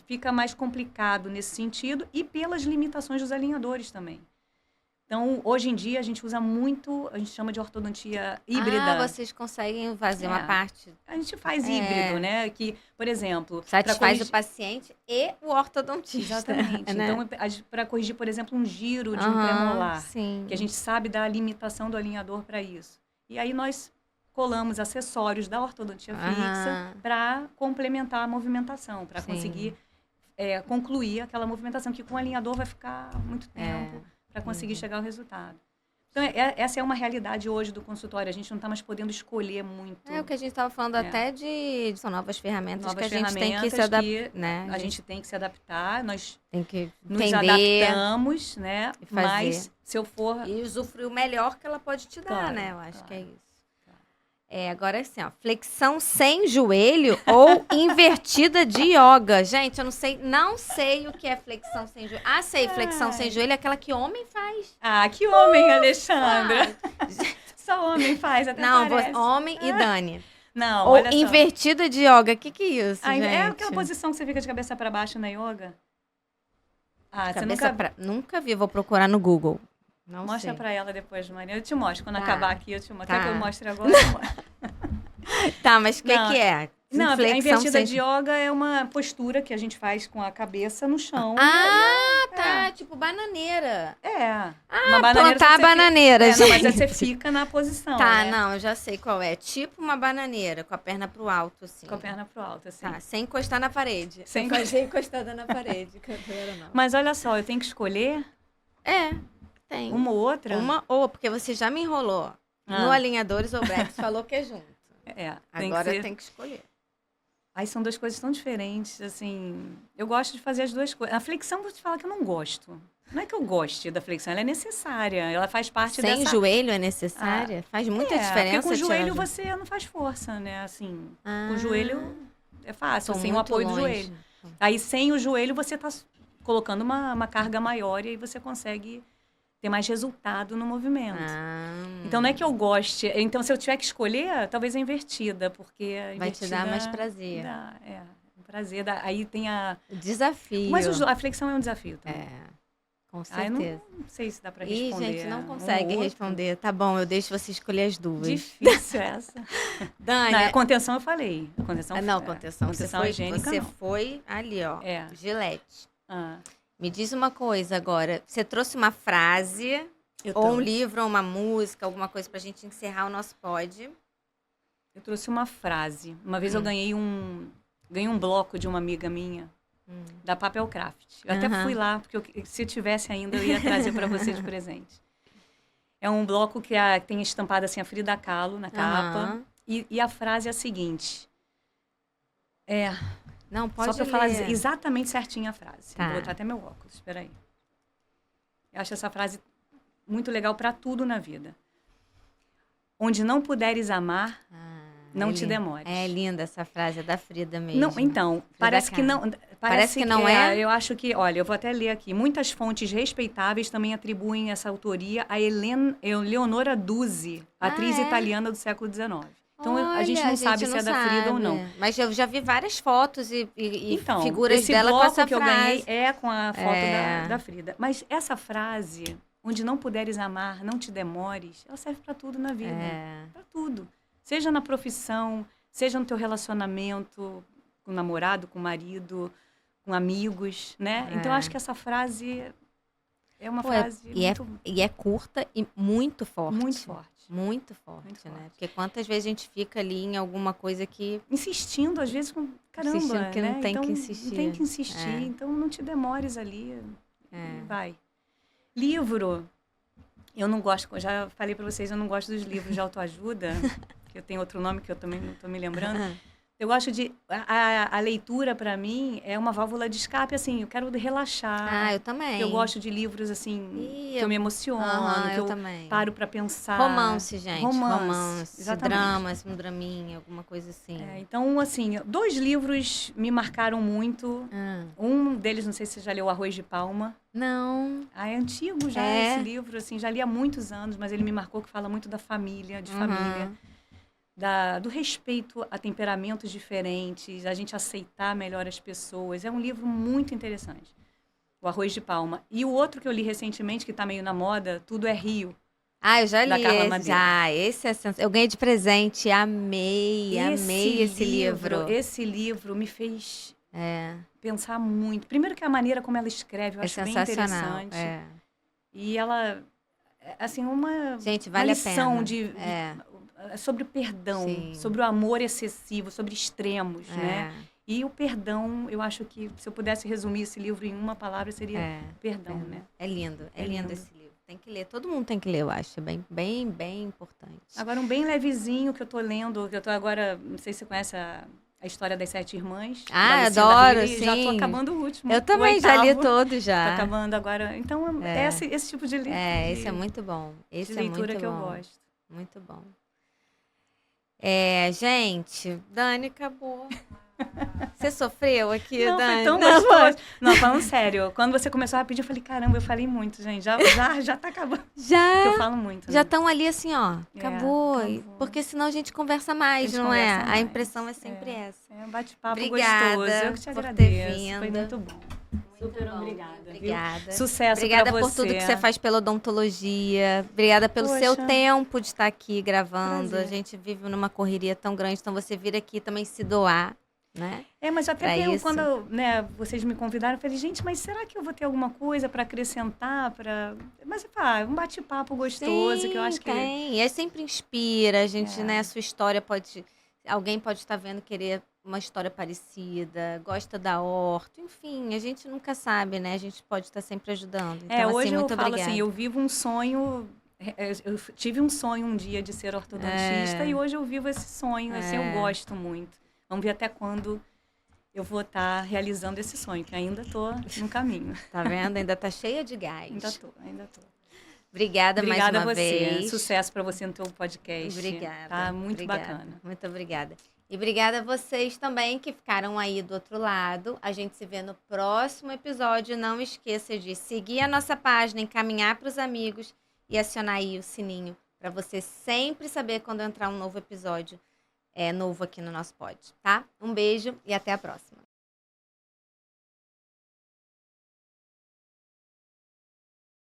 fica mais complicado nesse sentido e pelas limitações dos alinhadores também. Então, hoje em dia, a gente usa muito, a gente chama de ortodontia híbrida. Vocês conseguem fazer uma parte... A gente faz híbrido, né? Que, por exemplo... Satisfaz o paciente e o ortodontista. Exatamente. Né? Então, para corrigir, por exemplo, um giro de um premolar, sim. que a gente sabe da limitação do alinhador para isso. E aí, nós colamos acessórios da ortodontia fixa para complementar a movimentação, para conseguir concluir aquela movimentação, que com o alinhador vai ficar muito tempo... para conseguir chegar ao resultado. Então, essa é uma realidade hoje do consultório. A gente não está mais podendo escolher muito. É o que a gente estava falando até são novas ferramentas que a gente tem que se adaptar. Né? A gente tem que se adaptar, nós tem que nos adaptamos, né? Mas se eu for... E usufruir o melhor que ela pode te dar, né? Eu acho que é isso. Agora assim, ó, flexão sem joelho ou invertida de yoga. Gente, eu não sei o que é flexão sem joelho. Sei, flexão sem joelho é aquela que homem faz. Que homem, Alexandra. Só homem faz, até parece. Homem e Dani. Não, ou olha só. invertida de yoga, o que é isso, gente? É aquela posição que você fica de cabeça para baixo na yoga? Você nunca vi, vou procurar no Google. Não Mostra sei. pra ela depois, Maria. Eu te mostro. Quando acabar aqui, eu te mostro. Quer que eu mostre agora? Tá, mas o que é? Não, a invertida de yoga é uma postura que a gente faz com a cabeça no chão. Tá. Tipo bananeira. Uma bananeira, plantar a bananeira, gente. Mas você fica na posição, né? Não, eu já sei qual é. Tipo uma bananeira, com a perna pro alto, assim. Com a perna pro alto, assim. Tá, sem encostar na parede. Sem fazer encostada na parede. Não. Mas olha só, eu tenho que escolher... Tem. Uma ou outra? Porque você já me enrolou. No alinhadores ou brackets, falou que é junto. Agora tem que escolher. Aí são 2 coisas tão diferentes, assim... Eu gosto de fazer as 2 coisas. A flexão, vou te falar que eu não gosto. Não é que eu goste da flexão, ela é necessária. Ela faz parte dessa... Sem joelho é necessária? Faz muita diferença. Porque com o joelho você não faz força, né? Assim, com o joelho é fácil, sem o apoio do joelho. Aí sem o joelho você está colocando uma carga maior e aí você consegue... ter mais resultado no movimento. Então, não é que eu goste. Então, se eu tiver que escolher, talvez a invertida, porque a invertida... Vai te dar mais prazer. Um prazer. Aí tem o desafio. Mas a flexão é um desafio também. Com certeza. Não sei se dá para responder. Gente, não consegue responder. Tá bom, eu deixo você escolher as 2. Difícil essa. Dani. A contenção eu falei. Contenção contenção higiênica. Você foi ali, ó. Gilete. Ah, Me diz uma coisa agora. Você trouxe uma frase, eu ou um trouxe. livro, ou uma música, alguma coisa pra gente encerrar o nosso pod? Eu trouxe uma frase. Uma vez eu ganhei um bloco de uma amiga minha, da Papel Craft. Eu até fui lá, porque se eu tivesse ainda, eu ia trazer para você de presente. É um bloco que tem estampada assim, a Frida Kahlo na capa. E a frase é a seguinte. Não, pode só para eu falar exatamente certinho a frase. Tá. Vou botar até meu óculos, espera aí. Eu acho essa frase muito legal para tudo na vida. Onde não puderes amar, não te demores. É linda essa frase, é da Frida mesmo. Não, então, parece que não... Parece que não é? Eu acho que, olha, eu vou até ler aqui. Muitas fontes respeitáveis também atribuem essa autoria a Leonora Duzzi, atriz italiana do século XIX. Então, a gente não sabe se é da Frida ou não. Mas eu já vi várias fotos e então, figuras dela com essa frase. Esse bloco que eu ganhei é com a foto da Frida. Mas essa frase, onde não puderes amar, não te demores, ela serve para tudo na vida. Para tudo. Seja na profissão, seja no teu relacionamento com o namorado, com o marido, com amigos, né? Então, eu acho que essa frase é uma frase e é curta e muito forte. Muito forte. Muito forte, né? Porque quantas vezes a gente fica ali em alguma coisa que... Insistindo, às vezes, com caramba, insistindo que né? não tem então, que insistir. Não tem que insistir, então não te demores ali. Vai. Livro, eu não gosto, já falei para vocês, eu não gosto dos livros de autoajuda, que eu tenho outro nome que eu também não estou me lembrando. Eu gosto de... A leitura, para mim, é uma válvula de escape, assim, eu quero relaxar. Eu também. Eu gosto de livros, assim, que eu me emociono, que eu também. paro para pensar. Romance, gente. Romance. Exatamente. Drama, um draminha, alguma coisa assim. Então, assim, 2 livros me marcaram muito. Um deles, não sei se você já leu Arroz de Palma. Não. É antigo já esse livro, assim, já li há muitos anos, mas ele me marcou, que fala muito da família, de família. Do respeito a temperamentos diferentes, a gente aceitar melhor as pessoas. É um livro muito interessante, o Arroz de Palma. E o outro que eu li recentemente, que está meio na moda, Tudo é Rio. Eu já li esse. Esse eu ganhei de presente, amei esse livro. Esse livro me fez pensar muito. Primeiro que a maneira como ela escreve, eu acho bem interessante. E ela, assim, gente, vale uma lição a pena. Sobre o perdão, sobre o amor excessivo, sobre extremos, né? E o perdão, eu acho que se eu pudesse resumir esse livro em uma palavra, seria perdão, né? É lindo esse livro. Tem que ler, todo mundo tem que ler, eu acho. Bem importante. Agora, um bem levezinho que eu tô lendo, que eu tô agora, não sei se você conhece a história das 7 irmãs. Adoro, sim. Já tô acabando o último. Eu também já li todo já. Tô acabando agora. Então, esse tipo de livro. Esse é muito bom. Esse de leitura que eu gosto. Muito bom. Gente, Dani, acabou. Você sofreu aqui, não, Dani? Foi tão gostoso. Não, falando sério. Quando você começou a pedir, eu falei, caramba, eu falei muito, gente. Já tá acabando. Já? Porque eu falo muito. Já estão ali assim, ó. Acabou. Porque senão a gente conversa mais, não é? A impressão é sempre essa. É um bate-papo gostoso. Eu que te por agradeço. Ter vindo. Foi muito bom. Super obrigada. Obrigada. Sucesso Obrigada pra por você. tudo que você faz pela odontologia. Obrigada pelo seu tempo de estar aqui gravando. Prazer. A gente vive numa correria tão grande, então você vir aqui também se doar, né? Mas até quando vocês me convidaram, eu falei, gente, mas será que eu vou ter alguma coisa para acrescentar? Mas um bate-papo gostoso, que eu acho que... Tem. E sempre inspira, a gente, né? A sua história pode... Alguém pode estar vendo, querer uma história parecida, gosta da horta, enfim, a gente nunca sabe, né? A gente pode estar sempre ajudando. Então, hoje muito eu falo obrigada. assim, eu vivo um sonho... Eu tive um sonho um dia de ser ortodontista e hoje eu vivo esse sonho, assim, eu gosto muito. Vamos ver até quando eu vou estar realizando esse sonho, que ainda estou no caminho. Tá vendo? Ainda está cheia de gás. Ainda tô. Obrigada mais uma vez. Obrigada a você. Sucesso para você no teu podcast. Obrigada. Tá muito bacana. Muito obrigada. E obrigada a vocês também que ficaram aí do outro lado. A gente se vê no próximo episódio. Não esqueça de seguir a nossa página, encaminhar para os amigos e acionar aí o sininho para você sempre saber quando entrar um novo episódio novo aqui no nosso pod, tá? Um beijo e até a próxima.